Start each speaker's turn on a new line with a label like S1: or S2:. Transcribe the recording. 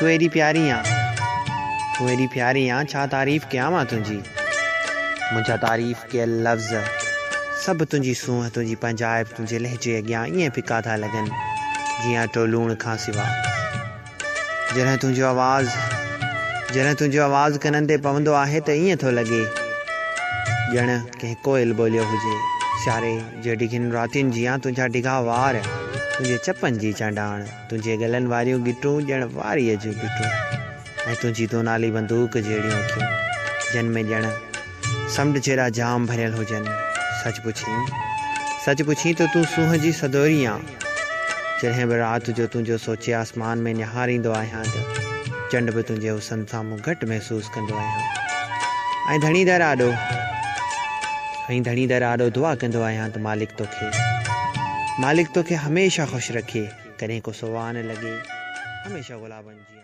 S1: तू एडी प्यारी आ छा तारीफ़ कयां मां तुंहिंजी। मुंहिंजा तारीफ़ कयल लफ़्ज़ सभु तुंहिंजी सूंहं तुंहिंजी पंजाइब तुंहिंजे लहजे अॻियां ईअं फिका था लॻनि जीअं अटो लूण खां सिवा। जॾहिं तुंहिंजो आवाज़ कननि ते पवंदो आहे त ईअं थो लॻे ॼण कंहिं कोयल ॿोलियो हुजे। सियारे जे डिघियुनि रातियुनि जीअं तुंहिंजा डिघा वार, तुंहिंजे चपनि जी चंडाण, तुंहिंजे गलनि वारियूं गिटूं ॼण वारीअ जूं गिटूं, ऐं तुंहिंजी दोनाली बंदूक जहिड़ियूं अखियूं जिन में ॼण समुंड जहिड़ा जाम भरियल हुजनि। सच पुछी त तूं सूंहं जी सदोरी आं। जॾहिं बि राति जो तुंहिंजो सोचे आसमान में निहारींदो आहियां त चंड बि तुंहिंजे हुसन सां मूं घटि महसूसु कंदो आहियां। ऐं धणीदर आॾो दुआ कंदो आहियां त मालिक तोखे हमेशह ख़ुशि रखे, कॾहिं को सुवाह न लॻे, हमेशह गुलाबनि जी